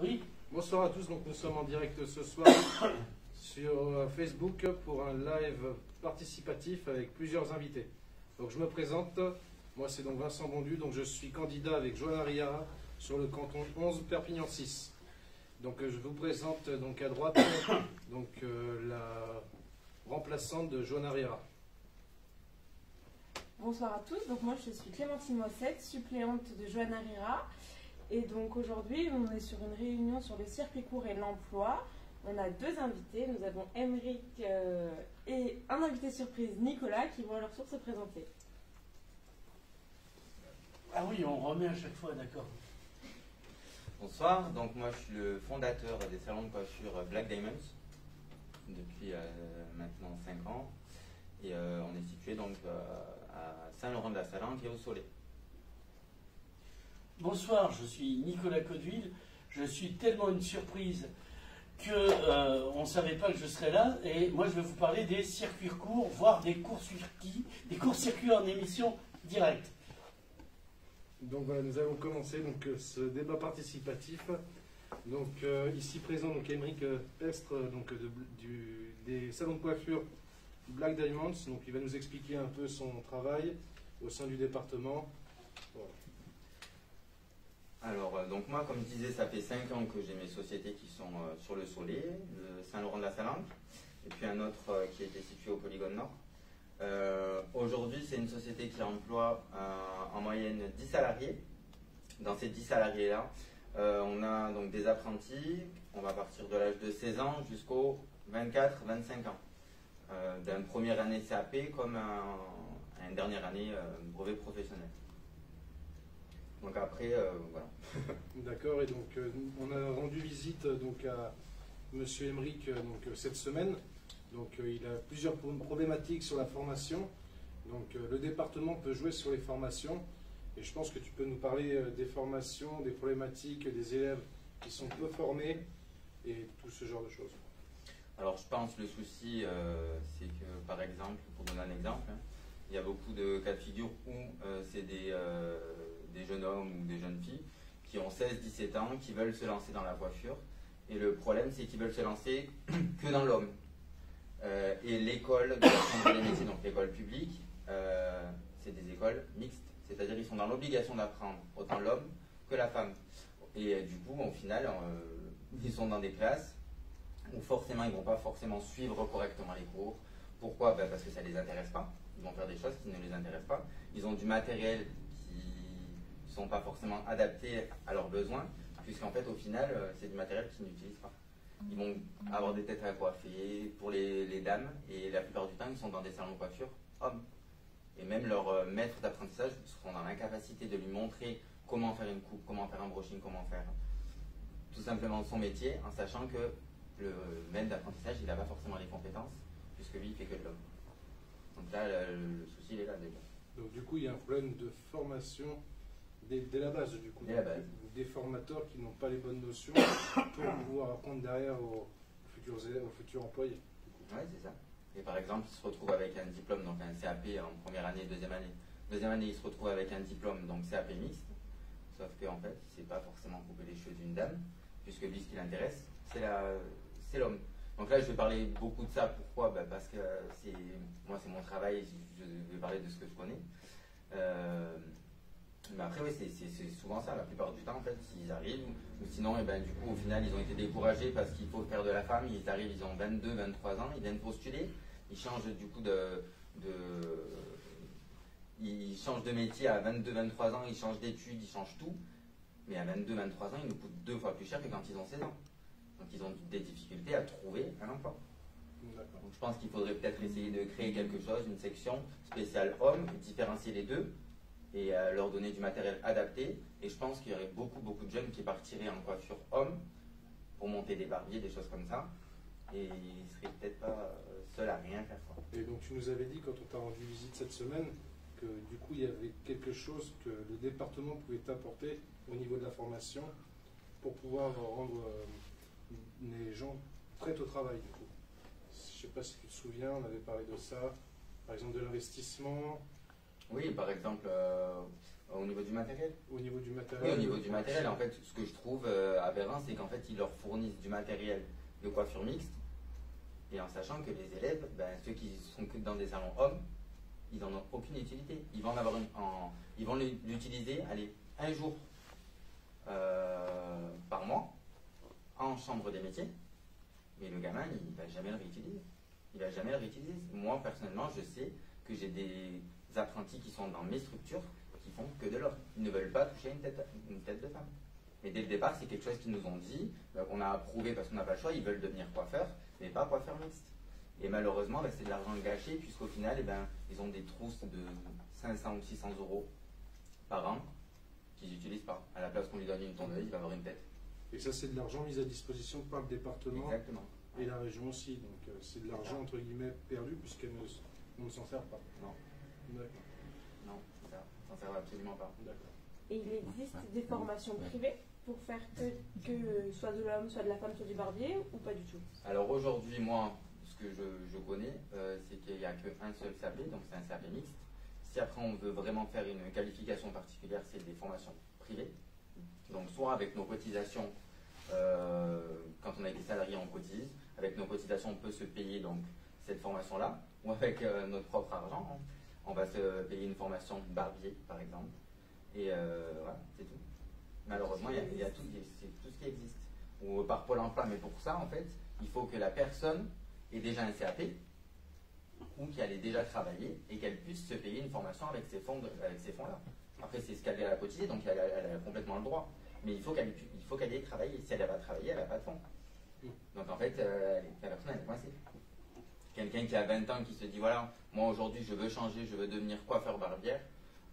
Oui. Bonsoir à tous, donc nous sommes en direct ce soir sur Facebook pour un live participatif avec plusieurs invités. Donc je me présente, moi c'est donc Vincent Bondu, donc je suis candidat avec Johanna Riara sur le canton 11 Perpignan 6. Donc je vous présente donc à droite donc, la remplaçante de Johanna Riara. Bonsoir à tous, donc moi je suis Clémentine Mossette, suppléante de Johanna Riara. Et donc aujourd'hui, on est sur une réunion sur le circuit court et l'emploi. On a deux invités, nous avons Émeric et un invité surprise, Nicolas, qui vont à leur tour se présenter. Ah oui, on remet à chaque fois, d'accord. Bonsoir, donc moi je suis le fondateur des salons de coiffure Black Diamonds depuis maintenant 5 ans. Et on est situé donc à Saint-Laurent-de-la-Salanque et au Soleil. Bonsoir, je suis Nicolas Codeville. Je suis tellement une surprise que on ne savait pas que je serais là. Et moi, je vais vous parler des circuits courts, voire des courts-circuits en émission directe. Donc voilà, nous allons commencer donc, ce débat participatif. Donc ici présent donc Émeric Pestre donc, des salons de coiffure Black Diamonds. Donc il va nous expliquer un peu son travail au sein du département. Voilà. Alors, donc moi, comme je disais, ça fait 5 ans que j'ai mes sociétés qui sont sur le Soleil, le Saint-Laurent-de-la-Salanque, et puis un autre qui était situé au Polygone Nord. Aujourd'hui, c'est une société qui emploie en moyenne 10 salariés. Dans ces 10 salariés-là, on a donc des apprentis, on va partir de l'âge de 16 ans jusqu'aux 24-25 ans. D'une première année CAP comme une dernière année brevet professionnel. Donc après, voilà. D'accord, et donc on a rendu visite donc, à M. Émeric cette semaine. Donc il a plusieurs problématiques sur la formation. Donc le département peut jouer sur les formations. Et je pense que tu peux nous parler des formations, des problématiques, des élèves qui sont peu formés et tout ce genre de choses. Alors je pense que le souci, c'est que par exemple, pour donner un exemple, il y a beaucoup de cas de figure où c'est des jeunes hommes ou des jeunes filles qui ont 16-17 ans, qui veulent se lancer dans la coiffure. Et le problème, c'est qu'ils veulent se lancer que dans l'homme. Et l'école de la Chambre des métiers, donc l'école publique, c'est des écoles mixtes. C'est-à-dire qu'ils sont dans l'obligation d'apprendre autant l'homme que la femme. Et du coup, au final, ils sont dans des classes où forcément, ils ne vont pas forcément suivre correctement les cours. Pourquoi? Parce que ça ne les intéresse pas. Ils vont faire des choses qui ne les intéressent pas. Ils ont du matériel qui ne sont pas forcément adaptés à leurs besoins, puisqu'en fait, au final, c'est du matériel qu'ils n'utilisent pas. Ils vont avoir des têtes à coiffer pour les dames, et la plupart du temps, ils sont dans des salons de coiffure hommes. Et même leurs maîtres d'apprentissage seront dans l'incapacité de lui montrer comment faire une coupe, comment faire un brushing, comment faire tout simplement son métier, en sachant que le maître d'apprentissage, il n'a pas forcément les compétences, puisque lui, il fait que de l'homme. Donc là, le souci, il est là déjà. Donc du coup, il y a un problème de formation dès la base, du coup. Dès la base. Des formateurs qui n'ont pas les bonnes notions pour pouvoir apprendre derrière aux futurs élèves, aux futurs employés. Oui, c'est ça. Et par exemple, ils se retrouvent avec un diplôme, donc un CAP en première année, deuxième année. Deuxième année, ils se retrouvent avec un diplôme, donc CAP mixte. Sauf qu'en fait, il ne sait pas forcément couper les cheveux d'une dame, puisque lui, ce qui l'intéresse, c'est l'homme. Donc là, je vais parler beaucoup de ça. Pourquoi? Parce que moi, c'est mon travail, je vais parler de ce que je connais. Mais après, oui, c'est souvent ça. La plupart du temps, en fait, ils arrivent, ou sinon, et du coup, au final, ils ont été découragés parce qu'il faut faire de la femme. Ils arrivent, ils ont 22, 23 ans, ils viennent postuler, ils changent du coup ils changent de métier à 22, 23 ans, ils changent d'études, ils changent tout. Mais à 22, 23 ans, ils nous coûtent 2 fois plus cher que quand ils ont 16 ans. Donc ils ont des difficultés à trouver un emploi. Donc je pense qu'il faudrait peut-être essayer de créer quelque chose, une section spéciale hommes, différencier les deux et leur donner du matériel adapté. Et je pense qu'il y aurait beaucoup de jeunes qui partiraient en coiffure homme pour monter des barbiers, des choses comme ça. Et ils ne seraient peut-être pas seuls à rien faire. Quoi. Et donc tu nous avais dit quand on t'a rendu visite cette semaine que du coup il y avait quelque chose que le département pouvait apporter au niveau de la formation pour pouvoir rendre les gens prêts au travail. Du coup. Je ne sais pas si tu te souviens, on avait parlé de ça, par exemple de l'investissement. Oui, par exemple, au niveau du matériel. Au niveau du matériel. Oui, au niveau du matériel, en fait, ce que je trouve aberrant, c'est qu'en fait, ils leur fournissent du matériel de coiffure mixte, et en sachant que les élèves, ben, ceux qui sont que dans des salons hommes, ils n'en ont aucune utilité. Ils vont ils vont l'utiliser, allez, un jour par mois en chambre des métiers, mais le gamin, il ne va jamais le réutiliser. Il va jamais le réutiliser. Moi, personnellement, je sais que j'ai des apprentis qui sont dans mes structures qui font que de l'homme. Ils ne veulent pas toucher une tête de femme. Mais dès le départ, c'est quelque chose qu'ils nous ont dit, qu'on a approuvé parce qu'on n'a pas le choix. Ils veulent devenir coiffeurs, mais pas coiffeurs mixtes. Et malheureusement, c'est de l'argent gâché, puisqu'au final, ils ont des trousses de 500 ou 600 euros par an qu'ils n'utilisent pas. À la place qu'on lui donne une tondeuse, il va avoir une tête. Et ça, c'est de l'argent mis à disposition par le département. Exactement. Et la région aussi. Donc, c'est de l'argent, entre guillemets, perdu, puisqu'on ne s'en sert pas. Non. D'accord. Non, ça ne s'en sert absolument pas. D'accord. Et il existe des formations privées pour faire que soit de l'homme, soit de la femme, soit du barbier, ou pas du tout? Alors aujourd'hui, moi, ce que je connais, c'est qu'il n'y a qu'un seul CAP, donc c'est un CAP mixte. Si après on veut vraiment faire une qualification particulière, c'est des formations privées. Donc soit avec nos cotisations, quand on a été salarié, on cotise. Avec nos cotisations, on peut se payer donc cette formation-là, ou avec notre propre argent, hein. On va se payer une formation barbier, par exemple. Et voilà, c'est tout. Malheureusement, il y a tout, c'est tout ce qui existe. Ou par Pôle emploi, mais pour ça, en fait, il faut que la personne ait déjà un CAP ou qu'elle ait déjà travaillé et qu'elle puisse se payer une formation avec ces fonds-là. Après, c'est ce qu'elle a cotisé, donc elle a complètement le droit. Mais il faut qu'elle ait travaillé. Si elle n'a pas travaillé, elle n'a pas de fonds. Donc en fait, la personne, elle est coincée. Quelqu'un qui a 20 ans qui se dit, voilà, moi aujourd'hui, je veux changer, je veux devenir coiffeur-barbière,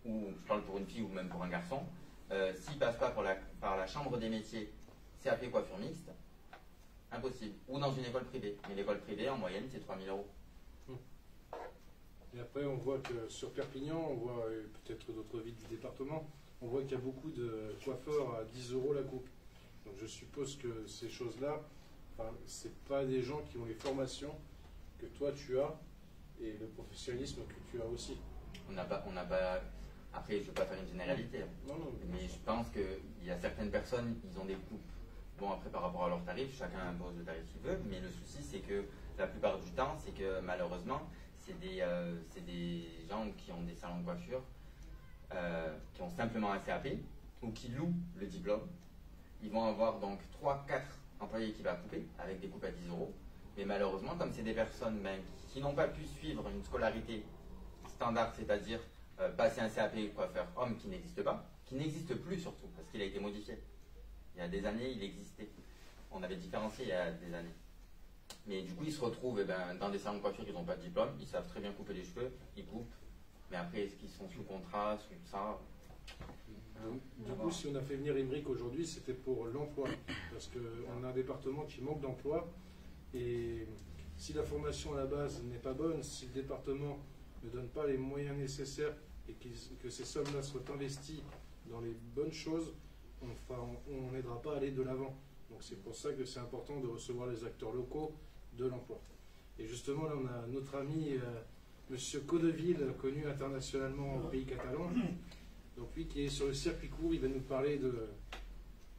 ou je parle pour une fille ou même pour un garçon, s'il ne passe pas par la chambre des métiers, CAP coiffure mixte, impossible. Ou dans une école privée. Mais l'école privée, en moyenne, c'est 3 000 €. Et après, on voit que sur Perpignan, on voit peut-être d'autres villes du département, on voit qu'il y a beaucoup de coiffeurs à 10 € la coupe. Donc je suppose que ces choses-là, enfin, ce n'est pas des gens qui ont les formations que toi tu as et le professionnalisme que tu as aussi. On n'a pas. Après, je ne veux pas faire une généralité. Non, mais je pense qu'il y a certaines personnes, ils ont des coupes. Bon, après, par rapport à leurs tarifs, chacun impose le tarif qu'il veut, mais le souci, c'est que la plupart du temps, c'est que malheureusement, c'est des gens qui ont des salons de coiffure, qui ont simplement un CAP, ou qui louent le diplôme. Ils vont avoir donc 3-4 employés qui vont couper, avec des coupes à 10 €. Mais malheureusement, comme c'est des personnes qui n'ont pas pu suivre une scolarité standard, c'est-à-dire passer un CAP coiffeur homme qui n'existe pas, qui n'existe plus surtout, parce qu'il a été modifié. Il y a des années, il existait. On avait différencié il y a des années. Mais du coup, ils se retrouvent dans des salons de coiffure, ils n'ont pas de diplôme, ils savent très bien couper les cheveux, ils coupent. Mais après, est-ce qu'ils sont sous contrat, sous ça? Du coup, si on a fait venir Émeric aujourd'hui, c'était pour l'emploi. Parce qu'on a un département qui manque d'emploi. Et si la formation à la base n'est pas bonne, si le département ne donne pas les moyens nécessaires et que ces sommes-là soient investies dans les bonnes choses, on n'aidera pas à aller de l'avant. Donc c'est pour ça que c'est important de recevoir les acteurs locaux de l'emploi. Et justement, là, on a notre ami Monsieur Codeville, connu internationalement au pays catalan. Donc lui qui est sur le circuit court, il va nous parler de...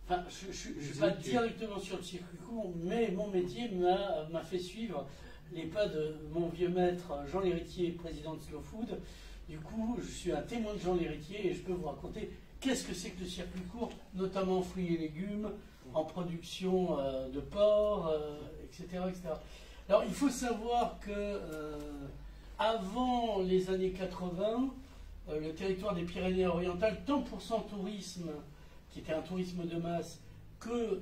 Enfin, je ne suis pas directement sur le circuit court, mais mon métier m'a fait suivre les pas de mon vieux maître Jean Lhéritier, président de Slow Food. Du coup, je suis un témoin de Jean Lhéritier et je peux vous raconter qu'est-ce que c'est que le circuit court, notamment en fruits et légumes, en production de porc, etc., etc. Alors, il faut savoir que avant les années 80, le territoire des Pyrénées-Orientales, tant pour son tourisme, qui était un tourisme de masse, que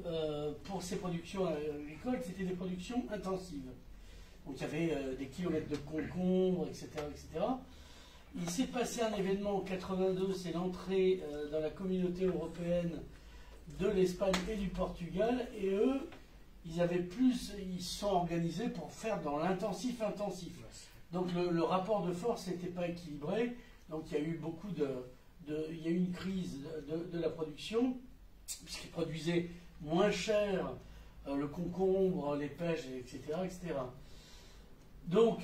pour ses productions agricoles, c'était des productions intensives. Donc il y avait des kilomètres de concombres, etc., etc. Il s'est passé un événement en 82, c'est l'entrée dans la communauté européenne de l'Espagne et du Portugal, et eux, ils se sont organisés pour faire dans l'intensif intensif. Donc le rapport de force n'était pas équilibré, donc il y a eu il y a eu une crise de la production, puisqu'ils produisaient moins cher le concombre, les pêches, etc., etc. Donc,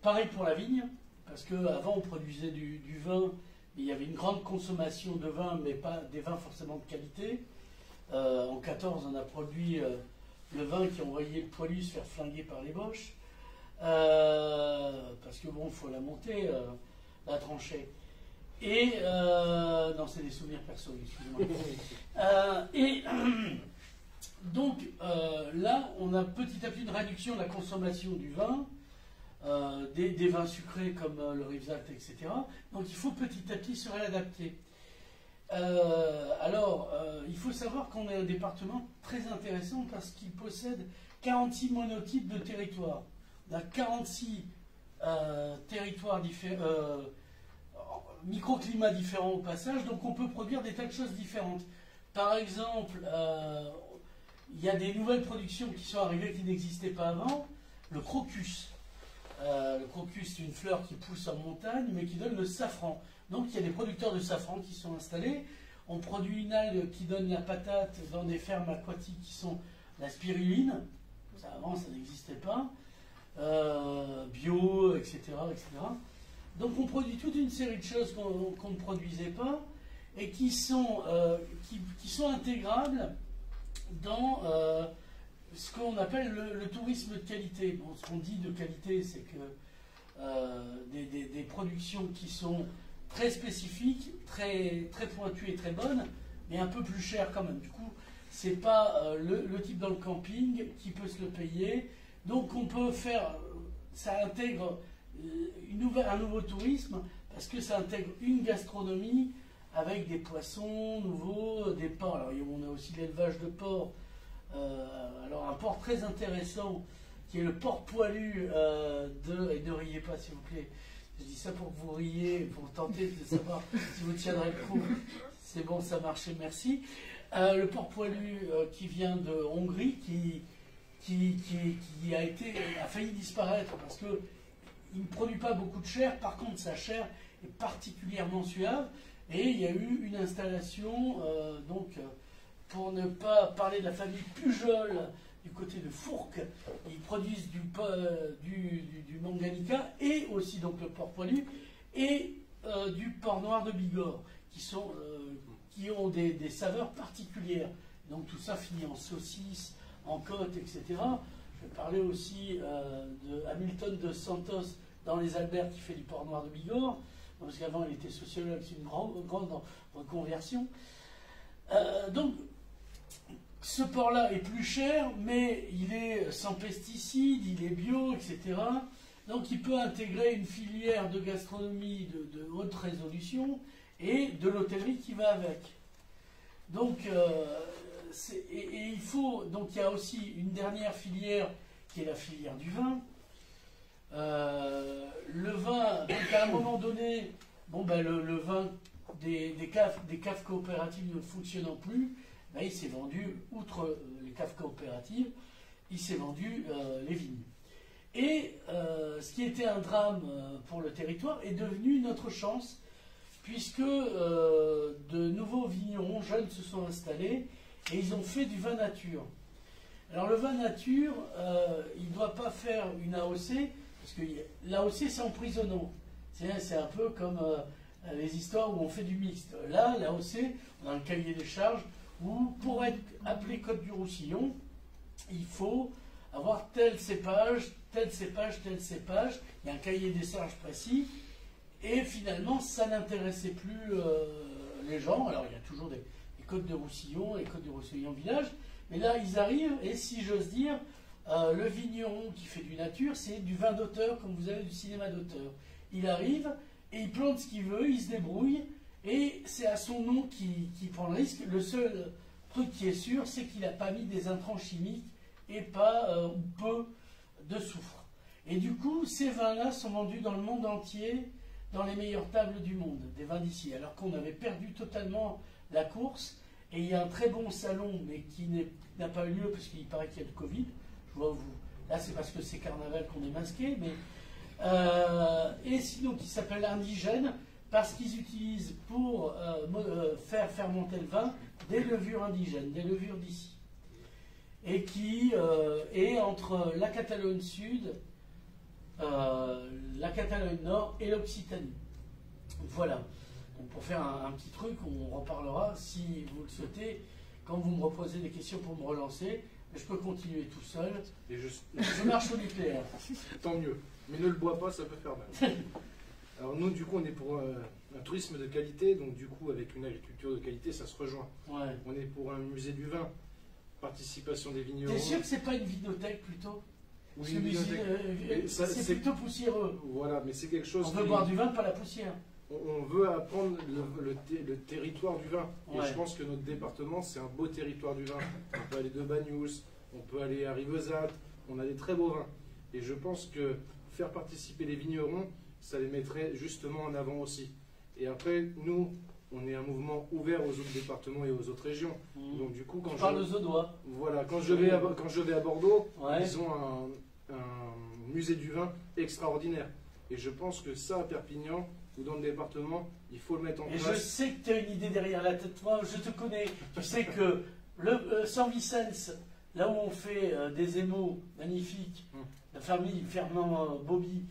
pareil pour la vigne, parce qu'avant on produisait du vin, il y avait une grande consommation de vin, mais pas des vins forcément de qualité. 14, on a produit le vin qui a envoyé le poilu se faire flinguer par les Boches. Parce que bon, il faut la monter, la tranchée. Et non, c'est des souvenirs perso, excusez-moi. Donc là, on a petit à petit une réduction de la consommation du vin, des vins sucrés comme le Rivesaltes, etc. Donc il faut petit à petit se réadapter. Il faut savoir qu'on est un département très intéressant parce qu'il possède 46 monotypes de territoires. On a 46 territoires différents, microclimats différents au passage, donc on peut produire des tas de choses différentes. Par exemple, il y a des nouvelles productions qui sont arrivées qui n'existaient pas avant. Le crocus. Le crocus, c'est une fleur qui pousse en montagne, mais qui donne le safran. Donc il y a des producteurs de safran qui sont installés. On produit une algue qui donne la patate dans des fermes aquatiques qui sont la spiruline. Ça, avant, ça n'existait pas. Bio, etc., etc. Donc on produit toute une série de choses qu'on ne produisait pas et qui sont intégrables dans ce qu'on appelle le tourisme de qualité. Bon, ce qu'on dit de qualité, c'est que des productions qui sont très spécifiques, très, très pointues et très bonnes, mais un peu plus chères quand même. Du coup, c'est pas le type dans le camping qui peut se le payer. Donc on peut faire, ça intègre un nouveau tourisme parce que ça intègre une gastronomie avec des poissons nouveaux, des porcs. Alors on a aussi l'élevage de porcs. Alors un porc très intéressant qui est le porc poilu et ne riez pas s'il vous plaît. Je dis ça pour que vous riez, pour tenter de savoir si vous tiendrez le coup. C'est bon, ça marchait, merci. Le porc poilu qui vient de Hongrie, qui a failli disparaître parce qu'il ne produit pas beaucoup de chair, par contre sa chair est particulièrement suave, et il y a eu une installation, pour ne pas parler de la famille Pujol, du côté de Fourques, ils produisent du manganica, et aussi donc le porc poilu, et du porc noir de Bigorre, qui ont des saveurs particulières. Donc tout ça finit en saucisse, en côte, etc. Je vais parler aussi de Hamilton de Santos dans les Alberts qui fait du porc noir de Bigorre, parce qu'avant il était sociologue, c'est une grande reconversion. Donc ce porc-là est plus cher, mais il est sans pesticides, il est bio, etc. Donc il peut intégrer une filière de gastronomie de haute résolution et de l'hôtellerie qui va avec. Donc il y a aussi une dernière filière qui est la filière du vin. Le vin, donc à un moment donné, le vin des caves coopératives ne fonctionnant plus, il s'est vendu, outre les caves coopératives, il s'est vendu les vignes. Et ce qui était un drame pour le territoire est devenu notre chance, puisque de nouveaux vignerons jeunes se sont installés et ils ont fait du vin nature. Alors le vin nature, il ne doit pas faire une AOC, parce que l'AOC c'est emprisonnant. C'est un peu comme les histoires où on fait du mixte. Là, l'AOC, on a un cahier des charges où pour être appelé Côte du Roussillon, il faut avoir tel cépage, tel cépage, tel cépage. Il y a un cahier des charges précis. Et finalement, ça n'intéressait plus les gens. Alors il y a toujours des Côtes de Roussillon et Côtes du Roussillon village. Mais là, ils arrivent, et si j'ose dire, le vigneron qui fait du nature, c'est du vin d'auteur, comme vous avez du cinéma d'auteur. Il arrive, et il plante ce qu'il veut, il se débrouille, et c'est à son nom qu'il prend le risque. Le seul truc qui est sûr, c'est qu'il n'a pas mis des intrants chimiques, et pas ou peu de soufre. Et du coup, ces vins-là sont vendus dans le monde entier, dans les meilleures tables du monde, des vins d'ici, alors qu'on avait perdu totalement la course. Et il y a un très bon salon, mais qui n'a pas eu lieu parce qu'il paraît qu'il y a le Covid. Je vois vous. Là, c'est parce que c'est carnaval qu'on est masqué, mais et sinon qui s'appelle Indigène parce qu'ils utilisent pour faire fermenter le vin des levures indigènes, des levures d'ici, et qui est entre la Catalogne Sud, la Catalogne Nord et l'Occitanie. Voilà. Donc pour faire un petit truc, on reparlera si vous le souhaitez quand vous me reposez des questions pour me relancer, je peux continuer tout seul. Et Je marche au nucléaire. Tant mieux. Mais ne le bois pas, ça peut faire mal. Alors nous, du coup, on est pour un tourisme de qualité, donc du coup, avec une agriculture de qualité, ça se rejoint. Ouais. On est pour un musée du vin, participation des vignerons. T'es sûr que c'est pas une vinothèque plutôt? Oui, Ce une musée, bibliothèque. c'est plutôt poussiéreux. Voilà, mais c'est quelque chose On veut boire du vin, pas la poussière. On veut apprendre le territoire du vin. Ouais. Et je pense que notre département, c'est un beau territoire du vin. On peut aller de Banyuls, on peut aller à Rivesaltes, on a des très beaux vins. Et je pense que faire participer les vignerons, ça les mettrait justement en avant aussi. Et après, nous, on est un mouvement ouvert aux autres départements et aux autres régions. Donc du coup, quand je parle aux Audois. Voilà, quand je vais à Bordeaux, Ouais. ils ont un musée du vin extraordinaire. Et je pense que ça, à Perpignan, ou dans le département, il faut le mettre en Et place. je sais que tu as une idée derrière la tête. Moi, je te connais. Tu sais que le San Vicens, là où on fait des émaux magnifiques, la famille Fernand Bobby,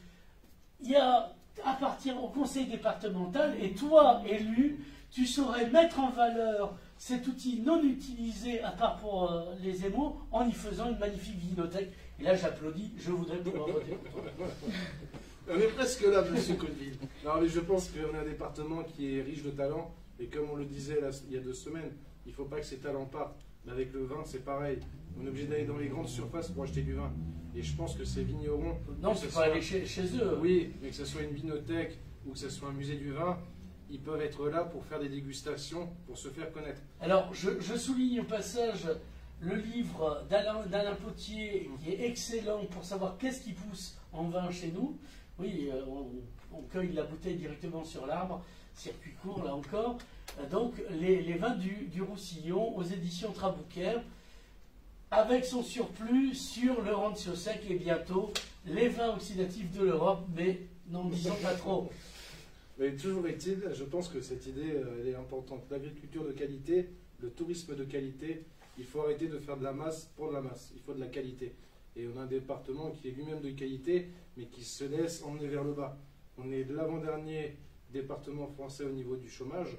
il y a à partir au conseil départemental, et toi, élu, tu saurais mettre en valeur cet outil non utilisé, à part pour les émaux, en y faisant une magnifique vinothèque. Et là, j'applaudis, je voudrais pouvoir voter. On est presque là, monsieur Codeville. Non, mais je pense qu'on a un département qui est riche de talents. Et comme on le disait il y a 2 semaines, il ne faut pas que ces talents partent. Mais avec le vin, c'est pareil. On est obligé d'aller dans les grandes surfaces pour acheter du vin. Et je pense que ces vignerons... Non, tu peux aller chez eux. Oui, mais que ce soit une vinothèque ou que ce soit un musée du vin, ils peuvent être là pour faire des dégustations, pour se faire connaître. Alors, je souligne au passage le livre d'Alain Potier, qui est excellent pour savoir qu'est-ce qui pousse en vin chez nous. Oui, on cueille la bouteille directement sur l'arbre, circuit court là encore. Donc les vins du Roussillon aux éditions Traboucaire, avec son surplus sur le Rancio Sec et bientôt les vins oxydatifs de l'Europe, mais n'en disons pas trop. Mais toujours est-il, je pense que cette idée elle est importante. L'agriculture de qualité, le tourisme de qualité, il faut arrêter de faire de la masse pour de la masse, il faut de la qualité. Et on a un département qui est lui-même de qualité, mais qui se laisse emmener vers le bas. On est l'avant-dernier département français au niveau du chômage,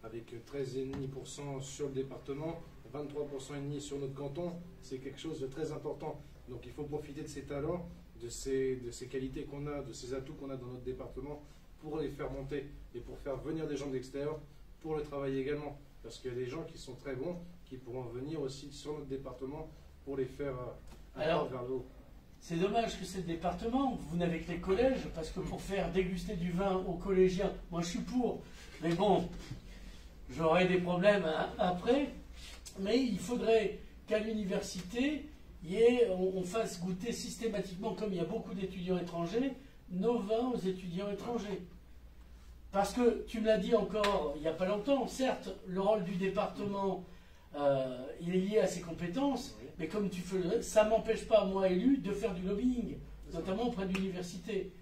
avec 13,5% sur le département, 23,5% sur notre canton. C'est quelque chose de très important. Donc il faut profiter de ces talents, de ces qualités qu'on a, de ces atouts qu'on a dans notre département, pour les faire monter et pour faire venir des gens de l'extérieur pour le travailler également. Parce qu'il y a des gens qui sont très bons, qui pourront venir aussi sur notre département pour les faire vers le haut. C'est dommage que c'est le département, vous n'avez que les collèges, parce que pour faire déguster du vin aux collégiens, moi je suis pour, mais bon, j'aurai des problèmes après. Mais il faudrait qu'à l'université, on fasse goûter systématiquement, comme il y a beaucoup d'étudiants étrangers, nos vins aux étudiants étrangers. Parce que, tu me l'as dit encore il n'y a pas longtemps, certes, le rôle du département, il est lié à ses compétences, oui. Mais comme tu fais, ça ne m'empêche pas, moi élu, de faire du lobbying, notamment auprès de l'université.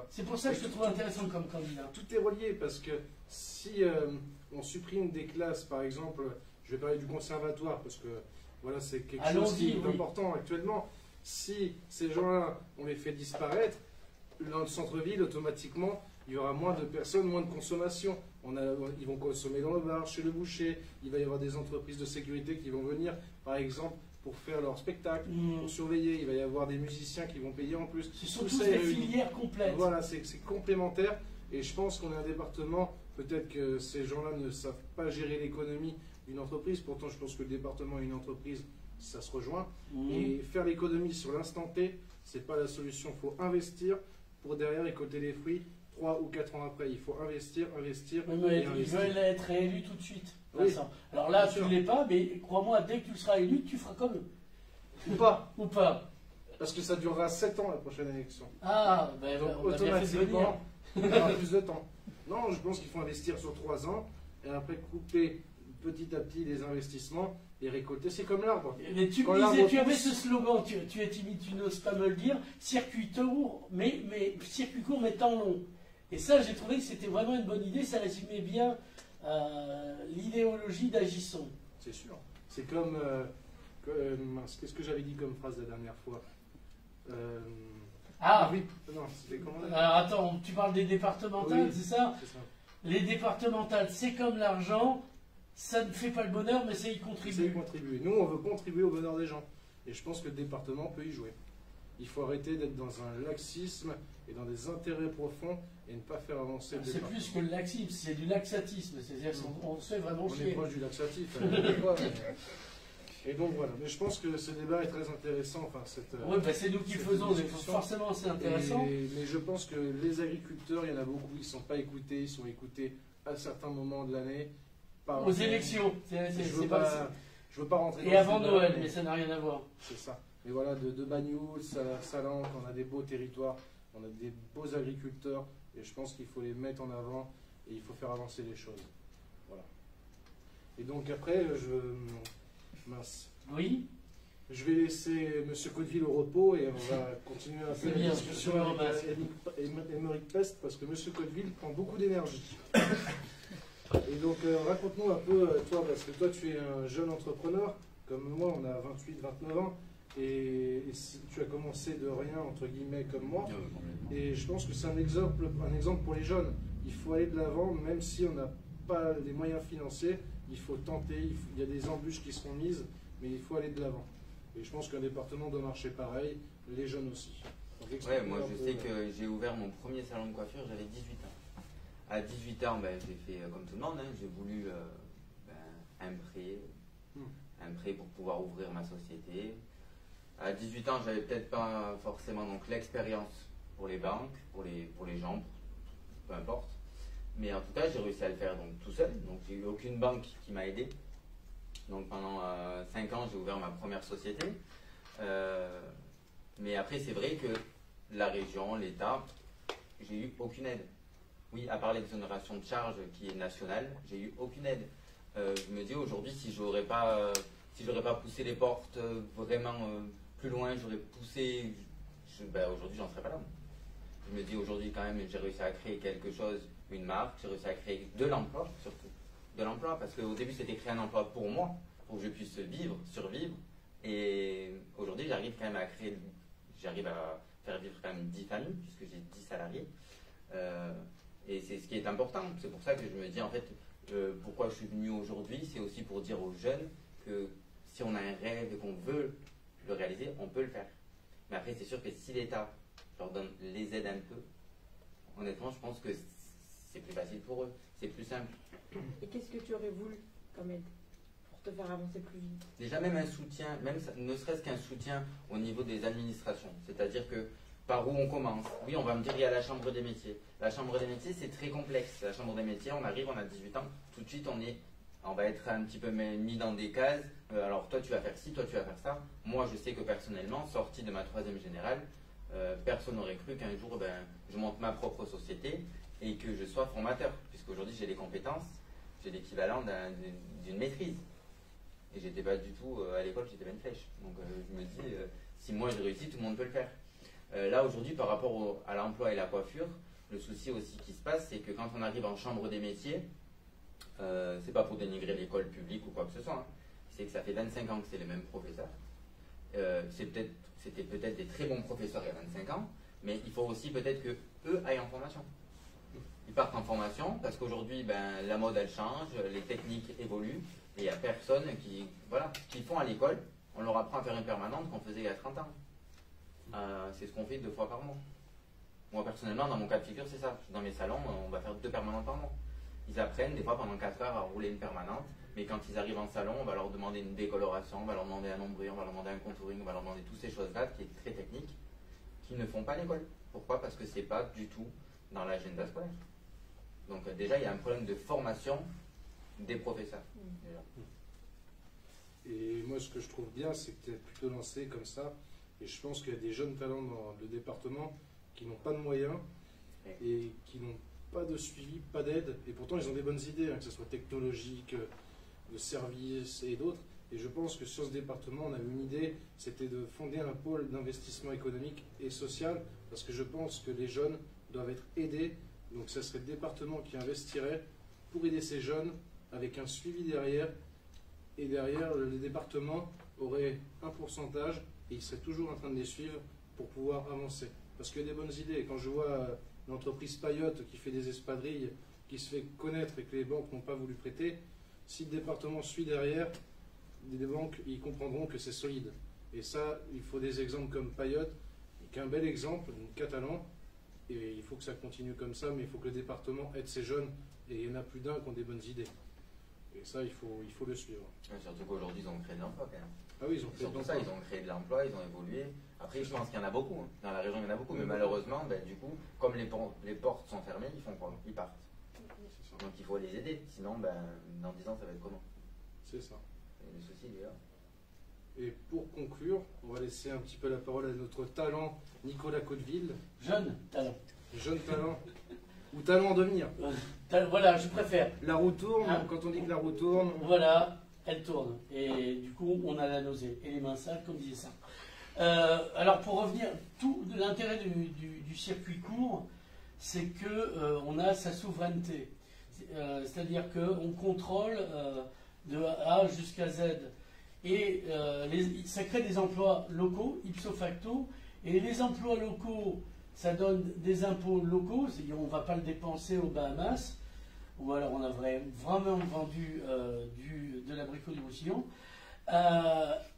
C'est pour ça que je te trouve intéressant comme candidat. Tout est relié, parce que si on supprime des classes, par exemple, je vais parler du conservatoire, parce que voilà, c'est quelque chose qui est important actuellement. Si ces gens-là, on les fait disparaître, dans le centre-ville, automatiquement, il y aura moins de personnes, moins de consommation. Ils vont consommer dans le bar, chez le boucher. Il va y avoir des entreprises de sécurité qui vont venir, par exemple, pour faire leur spectacle, pour surveiller. Il va y avoir des musiciens qui vont payer en plus. Ce sont tous des filières complètes. Voilà, c'est complémentaire. Et je pense qu'on est un département, peut-être que ces gens-là ne savent pas gérer l'économie d'une entreprise. Pourtant, je pense que le département et une entreprise, ça se rejoint. Et faire l'économie sur l'instant T, ce n'est pas la solution. Il faut investir pour derrière récolter les fruits 3 ou 4 ans après. Il faut investir. Mais ils veulent être réélus tout de suite. Oui. Alors là, tu ne l'es pas, mais crois-moi, dès que tu seras élu, tu feras comme eux. Ou pas. Ou pas. Parce que ça durera 7 ans la prochaine élection. Ah, ben donc automatiquement, il y aura plus de temps. Non, je pense qu'il faut investir sur 3 ans et après couper petit à petit les investissements et récolter. C'est comme l'arbre. Mais tu me disais, tu avais ce slogan, tu es timide, tu n'oses pas me le dire, circuit court, mais temps long. Et ça, j'ai trouvé que c'était vraiment une bonne idée, ça résumait bien l'idéologie d'Agisson. C'est sûr. C'est comme... qu'est-ce que j'avais dit comme phrase la dernière fois oui. Non, c'était comment? Alors attends, tu parles des départementales, oui, c'est ça? C'est ça. Les départementales, c'est comme l'argent, ça ne fait pas le bonheur, mais ça y C'est contribue. contribuer. Nous, on veut contribuer au bonheur des gens. Et je pense que le département peut y jouer. Il faut arrêter d'être dans un laxisme et dans des intérêts profonds et ne pas faire avancer le C'est département. plus que le laxisme, c'est du laxatisme. C'est-à-dire qu'on se fait vraiment On est chier. proche du laxatif. Et donc voilà. Mais je pense que ce débat est très intéressant. Enfin, Oui, bah, c'est nous qui le cette faisons, donc discussion. forcément c'est intéressant. Mais je pense que les agriculteurs, il y en a beaucoup, ils ne sont pas écoutés. Ils sont écoutés à certains moments de l'année. Aux élections, Je veux veux pas rentrer Et dans avant ce débat, Noël, mais ça n'a rien à voir. C'est ça. Mais voilà, de Bagnoul, Salanque, on a des beaux territoires, on a des beaux agriculteurs, et je pense qu'il faut les mettre en avant et il faut faire avancer les choses. Voilà. Et donc après, Oui. je vais laisser M. Codeville au repos et on va continuer à faire C'est bien, une discussion je me avec ramasse. Émeric Pest parce que M. Codeville prend beaucoup d'énergie. Et donc raconte-nous un peu, toi, parce que toi tu es un jeune entrepreneur, comme moi on a 28-29 ans, et tu as commencé de rien, entre guillemets, comme moi. Et je pense que c'est un exemple pour les jeunes. Il faut aller de l'avant, même si on n'a pas les moyens financiers, il faut tenter, il y a des embûches qui seront mises, mais il faut aller de l'avant. Et je pense qu'un département doit marcher pareil, les jeunes aussi. Donc, Ouais, moi je sais que j'ai ouvert mon premier salon de coiffure, j'avais 18 ans. À 18 ans, ben, j'ai fait comme tout le monde, hein, j'ai voulu un prêt pour pouvoir ouvrir ma société. À 18 ans, j'avais peut-être pas forcément donc l'expérience pour les banques, pour les gens, peu importe. Mais en tout cas, j'ai réussi à le faire donc tout seul. Donc j'ai eu aucune banque qui m'a aidé. Donc pendant 5 ans, j'ai ouvert ma première société. Mais après, c'est vrai que la région, l'État, j'ai eu aucune aide. Oui, à part l'exonération de charges qui est nationale, j'ai eu aucune aide. Je me dis aujourd'hui, si j'aurais pas poussé les portes vraiment plus loin, j'aurais poussé, aujourd'hui j'en serais pas là. Je me dis aujourd'hui quand même, j'ai réussi à créer quelque chose, une marque, j'ai réussi à créer de l'emploi surtout. De l'emploi, parce qu'au début c'était créer un emploi pour moi, pour que je puisse survivre. Et aujourd'hui j'arrive quand même à faire vivre quand même 10 familles, puisque j'ai 10 salariés. Et c'est ce qui est important. C'est pour ça que je me dis en fait, pourquoi je suis venu aujourd'hui, c'est aussi pour dire aux jeunes que si on a un rêve et qu'on veut le réaliser, on peut le faire. Mais après, c'est sûr que si l'État leur donne les aides un peu, honnêtement, je pense que c'est plus facile pour eux, c'est plus simple. Et qu'est-ce que tu aurais voulu comme aide pour te faire avancer plus vite? Déjà, même un soutien, ne serait-ce qu'un soutien au niveau des administrations. C'est-à-dire que par où on commence? Oui, on va me dire il y a la chambre des métiers. La chambre des métiers, c'est très complexe. La chambre des métiers, on arrive, on a 18 ans, tout de suite on va être un petit peu mis dans des cases. Alors toi tu vas faire ci, toi tu vas faire ça. Moi je sais que personnellement, sorti de ma 3e générale, personne n'aurait cru qu'un jour je monte ma propre société et que je sois formateur. Puisqu'aujourd'hui j'ai les compétences, j'ai l'équivalent d'une maîtrise. Et j'étais pas du tout, à l'école j'étais pas une flèche. Donc je me dis, si moi j'ai réussi, tout le monde peut le faire. Là aujourd'hui par rapport à l'emploi et la coiffure, le souci aussi qui se passe, c'est que quand on arrive en chambre des métiers, c'est pas pour dénigrer l'école publique ou quoi que ce soit, hein. C'est que ça fait 25 ans que c'est les mêmes professeurs. C'était peut-être des très bons professeurs il y a 25 ans, mais il faut aussi peut-être que eux aillent en formation. Ils partent en formation parce qu'aujourd'hui, la mode elle change, les techniques évoluent, et il n'y a personne qui font à l'école. On leur apprend à faire une permanente qu'on faisait il y a 30 ans. C'est ce qu'on fait 2 fois par mois. Moi personnellement, dans mon cas de figure, c'est ça. Dans mes salons, on va faire 2 permanentes par mois. Ils apprennent des fois pendant 4 heures à rouler une permanente, mais quand ils arrivent en salon, on va leur demander une décoloration, on va leur demander un ombré, on va leur demander un contouring, on va leur demander toutes ces choses-là qui est très technique, qu'ils ne font pas à l'école. Pourquoi? Parce que c'est pas du tout dans l'agenda scolaire. Donc déjà, il y a un problème de formation des professeurs. Déjà. Et moi, ce que je trouve bien, c'est que tu es plutôt lancé comme ça. Et je pense qu'il y a des jeunes talents dans le département qui n'ont pas de moyens et qui n'ont pas de suivi, pas d'aide. Et pourtant, ils ont des bonnes idées, hein, que ce soit technologique, de services et d'autres. Et je pense que sur ce département, on avait une idée, c'était de fonder un pôle d'investissement économique et social, parce que je pense que les jeunes doivent être aidés. Donc, ce serait le département qui investirait pour aider ces jeunes avec un suivi derrière. Et derrière, le département aurait un pourcentage et il serait toujours en train de les suivre pour pouvoir avancer. Parce qu'il y a des bonnes idées. Et quand je vois l'entreprise Payotte qui fait des espadrilles, qui se fait connaître et que les banques n'ont pas voulu prêter, Si le département suit derrière, les banques, ils comprendront que c'est solide. Et ça, il faut des exemples comme Payotte, qui est un bel exemple, donc catalan, et il faut que ça continue comme ça, mais il faut que le département aide ces jeunes, et il y en a plus d'un qui ont des bonnes idées. Et ça, il faut le suivre. Surtout qu'aujourd'hui, ils ont créé de l'emploi quand même. Ah oui, ils ont créé Surtout ça, ils ont créé de l'emploi, ils ont évolué. Après, je pense qu'il y en a beaucoup. Hein. Dans la région, il y en a beaucoup. Mais malheureusement, ben, du coup, comme les portes sont fermées, ils font quoi? Ils partent. Donc il faut les aider. Sinon, ben, dans 10 ans, ça va être comment? C'est ça. Et le souci, il est là. Et pour conclure, on va laisser un petit peu la parole à notre talent, Nicolas Cotteville. Jeune talent. Jeune talent. Ou talent en devenir. Voilà, je préfère. La roue tourne, Ah. quand on dit que la roue tourne. Voilà, elle tourne. Et du coup, on a la nausée. Et les mains sales, comme disait ça. Alors, pour revenir, tout l'intérêt du circuit court, c'est que on a sa souveraineté. C'est-à-dire qu'on contrôle de A jusqu'à Z. Et ça crée des emplois locaux, ipso facto. Et les emplois locaux, ça donne des impôts locaux. On ne va pas le dépenser aux Bahamas. Ou alors on a vraiment vendu de l'abricot du Roussillon.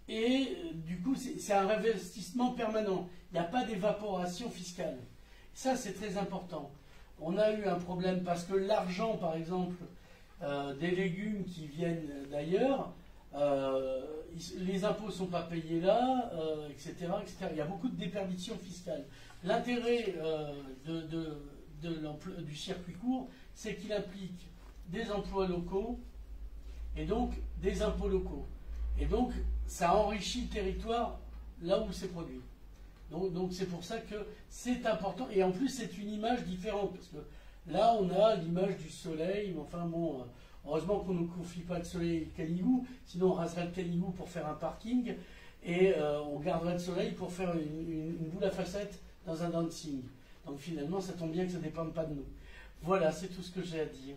Et du coup, c'est un investissement permanent. Il n'y a pas d'évaporation fiscale. Ça, c'est très important. On a eu un problème parce que l'argent, par exemple, des légumes qui viennent d'ailleurs, les impôts ne sont pas payés là, etc., etc. Il y a beaucoup de déperdition fiscale. L'intérêt du circuit court, c'est qu'il implique des emplois locaux et donc des impôts locaux. Et donc, ça enrichit le territoire là où c'est produit. Donc c'est pour ça que c'est important. Et en plus, c'est une image différente. Parce que là, on a l'image du soleil. Mais enfin bon, heureusement qu'on ne confie pas le soleil et le canigou. Sinon, on raserait le canigou pour faire un parking. Et on garderait le soleil pour faire une boule à facettes dans un dancing. Donc finalement, ça tombe bien que ça ne dépende pas de nous. Voilà, c'est tout ce que j'ai à dire.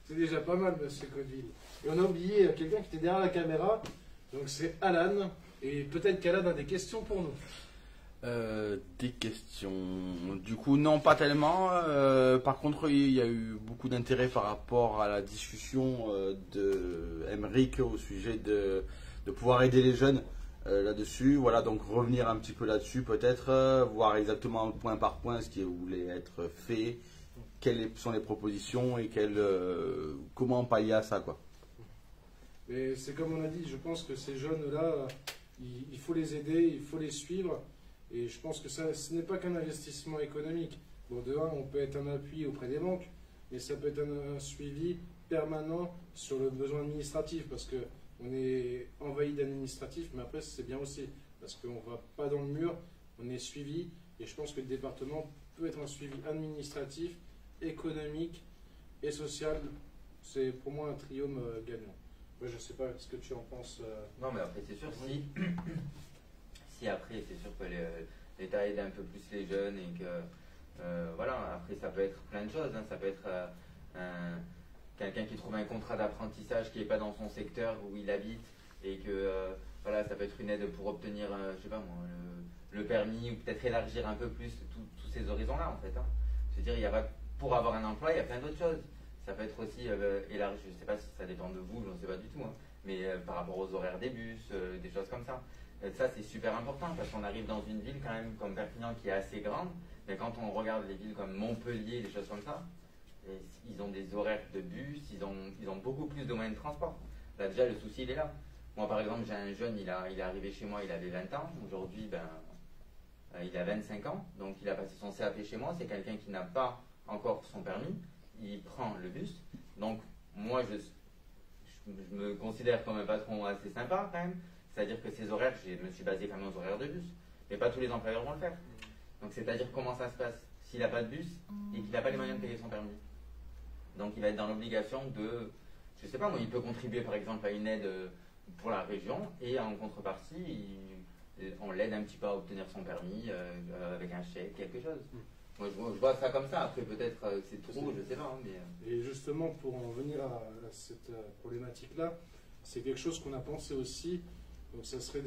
C'est déjà pas mal, monsieur Cotteville. Et on a oublié quelqu'un qui était derrière la caméra. Donc c'est Alan. Et peut-être qu'Alan a des questions pour nous. Des questions. Du coup, non, pas tellement. Par contre, il y a eu beaucoup d'intérêt par rapport à la discussion de Emeric au sujet de pouvoir aider les jeunes là-dessus. Voilà, donc revenir un petit peu là-dessus, peut-être, voir exactement point par point ce qui voulait être fait, quelles sont les propositions et comment pallier à ça, quoi. Mais c'est comme on a dit, je pense que ces jeunes-là, il faut les aider, il faut les suivre. Et je pense que ce n'est pas qu'un investissement économique. Bon, de un, on peut être un appui auprès des banques, mais ça peut être un suivi permanent sur le besoin administratif, parce qu'on est envahi d'administratif, mais après, c'est bien aussi, parce qu'on ne va pas dans le mur, on est suivi, et je pense que le département peut être un suivi administratif, économique et social. C'est pour moi un triome gagnant. Moi, je ne sais pas ce que tu en penses. Non, mais après, c'est sûr, si après, c'est sûr que l'État aide un peu plus les jeunes et que, voilà, après, ça peut être plein de choses. Hein. Ça peut être quelqu'un qui trouve un contrat d'apprentissage qui n'est pas dans son secteur où il habite et que, voilà, ça peut être une aide pour obtenir, je sais pas moi, le permis ou peut-être élargir un peu plus tous ces horizons-là, en fait. Hein. Je veux dire, il y a pas, pour avoir un emploi, il y a plein d'autres choses. Ça peut être aussi élargi, je ne sais pas si ça dépend de vous, je ne sais pas du tout, hein, mais par rapport aux horaires des bus, des choses comme ça. Ça, c'est super important parce qu'on arrive dans une ville quand même comme Perpignan qui est assez grande, mais quand on regarde les villes comme Montpellier, des choses comme ça, ils ont des horaires de bus, ils ont beaucoup plus de moyens de transport. Là, déjà, le souci, il est là. Moi, par exemple, j'ai un jeune, il est arrivé chez moi, il avait 20 ans. Aujourd'hui, il a 25 ans, donc il a passé son CAP chez moi. C'est quelqu'un qui n'a pas encore son permis. Il prend le bus. Donc, moi, je me considère comme un patron assez sympa quand même. C'est-à-dire que ces horaires, je me suis basé quand même aux horaires de bus. Mais pas tous les employeurs vont le faire. Donc, c'est-à-dire comment ça se passe s'il n'a pas de bus et qu'il n'a pas les moyens de payer son permis. Donc, il va être dans l'obligation de, je sais pas moi, il peut contribuer par exemple à une aide pour la région et en contrepartie, on l'aide un petit peu à obtenir son permis avec un chèque, quelque chose. Moi, je vois ça comme ça. Après, peut-être c'est trop, je sais pas. Hein, mais... Et justement, pour en venir à cette problématique-là, c'est quelque chose qu'on a pensé aussi. Donc, ça serait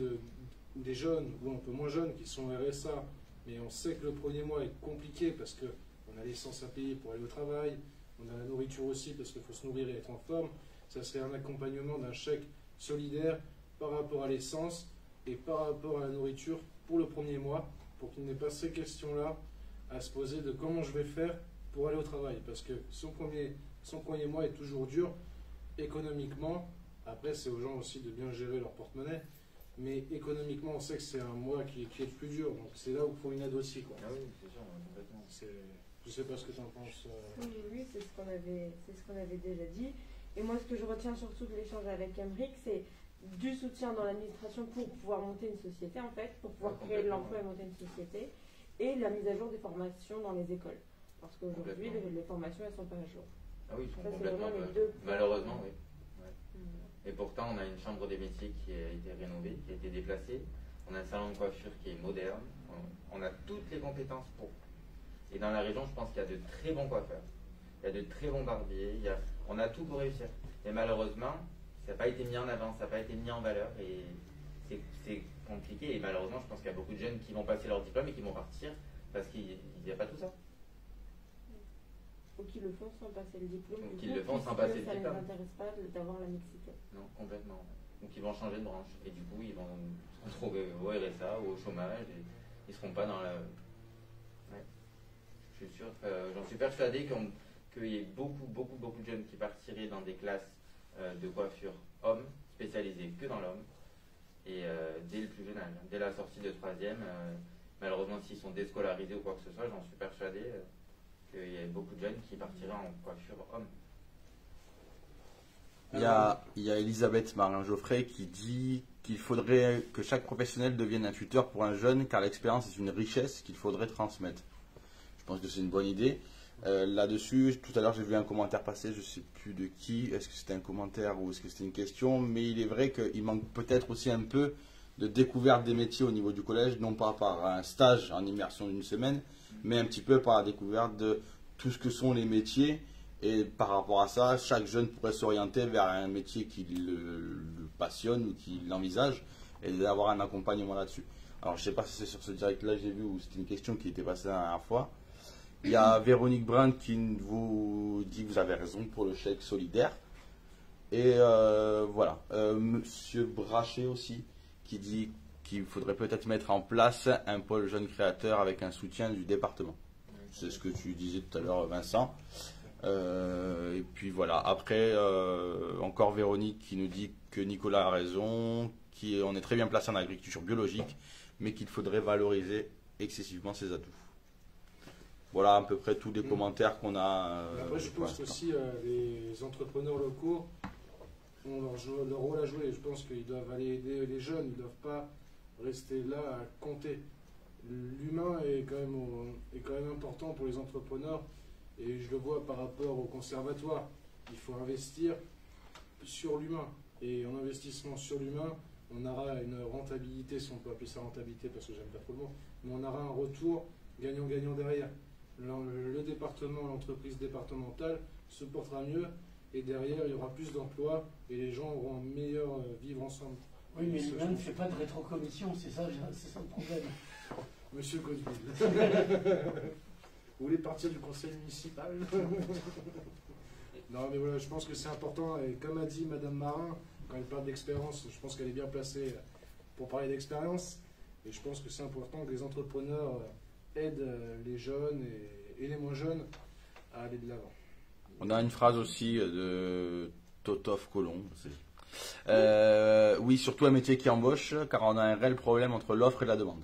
des jeunes ou un peu moins jeunes qui sont RSA, mais on sait que le premier mois est compliqué parce qu'on a l'essence à payer pour aller au travail, on a la nourriture aussi parce qu'il faut se nourrir et être en forme. ça serait un accompagnement d'un chèque solidaire par rapport à l'essence et par rapport à la nourriture pour le premier mois, pour qu'il n'ait pas ces questions-là à se poser de comment je vais faire pour aller au travail. Parce que son premier mois est toujours dur économiquement. Après, c'est aux gens aussi de bien gérer leur porte-monnaie. Mais économiquement, on sait que c'est un mois qui est le plus dur. Donc c'est là où il faut une aide aussi, quoi. Ah oui, c'est sûr, complètement. Je sais pas ce que tu en penses. Oui, c'est ce qu'on avait déjà dit. Et moi, ce que je retiens surtout de l'échange avec Emric, c'est du soutien dans l'administration pour pouvoir monter une société, en fait, pour pouvoir créer de l'emploi et monter une société, et la mise à jour des formations dans les écoles. Parce qu'aujourd'hui, les formations, elles ne sont pas à jour. Ah oui, ils sont Ça, c'est complètement. vraiment les deux points. Malheureusement, oui. Et pourtant, on a une chambre des métiers qui a été rénovée, qui a été déplacée. On a un salon de coiffure qui est moderne. On a toutes les compétences pour. Et dans la région, je pense qu'il y a de très bons coiffeurs. Il y a de très bons barbiers. On a tout pour réussir. Et malheureusement, ça n'a pas été mis en avant, ça n'a pas été mis en valeur. Et c'est compliqué. Et malheureusement, je pense qu'il y a beaucoup de jeunes qui vont passer leur diplôme et qui vont partir parce qu'il n'y a pas tout ça. Ou qui le font sans passer le diplôme. Ou qui le font sans passer le diplôme. Ça ne les intéresse pas d'avoir la mixité. Non, complètement. Ou qui vont changer de branche. Et du coup, ils vont se retrouver au RSA ou au chômage. Et ils ne seront pas dans la... Ouais. Je suis sûr, j'en suis persuadé qu'il y ait beaucoup de jeunes qui partiraient dans des classes de coiffure hommes, spécialisées que dans l'homme. Et dès le plus jeune âge, dès la sortie de 3e, malheureusement, s'ils sont déscolarisés ou quoi que ce soit, j'en suis persuadé... qu'il y a beaucoup de jeunes qui partiraient en coiffure homme. Il y a Elisabeth Marin-Geoffrey qui dit qu'il faudrait que chaque professionnel devienne un tuteur pour un jeune, car l'expérience est une richesse qu'il faudrait transmettre. Je pense que c'est une bonne idée. Là-dessus, tout à l'heure, j'ai vu un commentaire passer, je ne sais plus de qui, est-ce que c'était un commentaire ou est-ce que c'était une question, mais il est vrai qu'il manque peut-être aussi un peu de découverte des métiers au niveau du collège, non pas par un stage en immersion d'une semaine, mais un petit peu par la découverte de tout ce que sont les métiers. Et par rapport à ça, chaque jeune pourrait s'orienter vers un métier qui le passionne ou qui l'envisage et d'avoir un accompagnement là-dessus. Alors, je ne sais pas si c'est sur ce direct-là que j'ai vu ou c'était une question qui était passée la dernière fois. Il y a Véronique Brun qui vous dit que vous avez raison pour le chèque solidaire. Et voilà. Monsieur Brachet aussi qui dit qu'il faudrait peut-être mettre en place un pôle jeune créateur avec un soutien du département. C'est ce que tu disais tout à l'heure, Vincent. Et puis voilà. Après, encore Véronique qui nous dit que Nicolas a raison, qu'on est très bien placé en agriculture biologique, mais qu'il faudrait valoriser excessivement ses atouts. Voilà à peu près tous les commentaires qu'on a. Après, je pense aussi les entrepreneurs locaux ont leur rôle à jouer. Je pense qu'ils doivent aller aider les jeunes, ils ne doivent pas rester là à compter. L'humain est quand même important pour les entrepreneurs et je le vois par rapport au conservatoire. Il faut investir sur l'humain et en investissement sur l'humain, on aura une rentabilité, si on peut appeler ça rentabilité parce que j'aime pas trop le mot, mais on aura un retour gagnant-gagnant derrière. Le département, l'entreprise départementale se portera mieux et derrière il y aura plus d'emplois et les gens auront un meilleur vivre ensemble. Oui, mais l'humain ne fait pas de rétrocommission, c'est ça le problème. Monsieur Cosville. Vous voulez partir du conseil municipal? Non, mais voilà, je pense que c'est important. Et comme a dit Madame Marin, quand elle parle d'expérience, je pense qu'elle est bien placée pour parler d'expérience. Et je pense que c'est important que les entrepreneurs aident les jeunes et les moins jeunes à aller de l'avant. On a une phrase aussi de Totov Colomb. Oui, surtout un métier qui embauche, car on a un réel problème entre l'offre et la demande,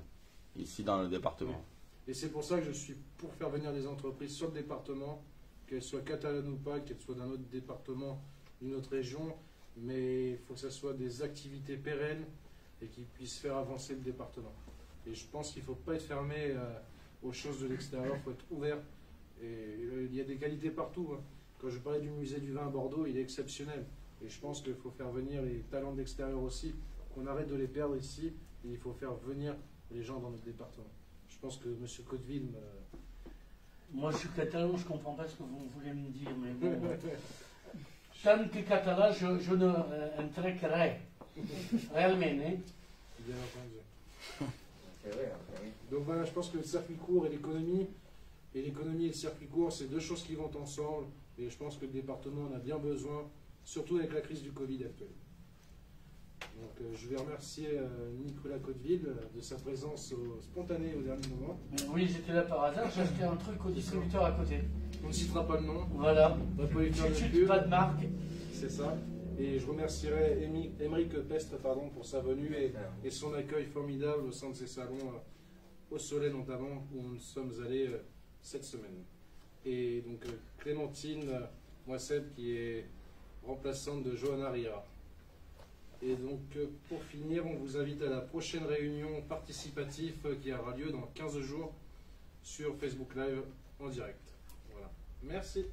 ici dans le département. Et c'est pour ça que je suis pour faire venir des entreprises sur le département, qu'elles soient catalanes ou pas, qu'elles soient d'un autre département, d'une autre région, mais il faut que ce soit des activités pérennes et qui puissent faire avancer le département. Et je pense qu'il ne faut pas être fermé aux choses de l'extérieur, il faut être ouvert. Et il y a des qualités partout. Hein. Quand je parlais du musée du vin à Bordeaux, il est exceptionnel. Et je pense qu'il faut faire venir les talents de l'extérieur aussi, qu'on arrête de les perdre ici, et il faut faire venir les gens dans notre département. Je pense que M. Cotteville... Moi, je suis catalan, je ne comprends pas ce que vous voulez me dire, mais bon... tant que catalan, je ne entrerai réellement. Hein. Bien entendu. C'est vrai, oui. Donc voilà, je pense que le circuit court et l'économie et le circuit court, c'est deux choses qui vont ensemble. Et je pense que le département en a bien besoin surtout avec la crise du Covid actuelle. Donc je vais remercier Nicolas Cotteville de sa présence spontanée au dernier moment. Oui, j'étais là par hasard, j'ai acheté un truc au distributeur à côté. On ne citera pas le nom, Voilà. on va pas lui faire de Chut, pub. pas de marque. C'est ça. Et je remercierai Émeric Peste pour sa venue et son accueil formidable au sein de ces salons, au Soleil notamment, où nous sommes allés cette semaine. Et donc Clémentine Moissette qui est remplaçante de Johanna Rira. Et donc pour finir, on vous invite à la prochaine réunion participative qui aura lieu dans 15 jours sur Facebook Live en direct. Voilà. Merci.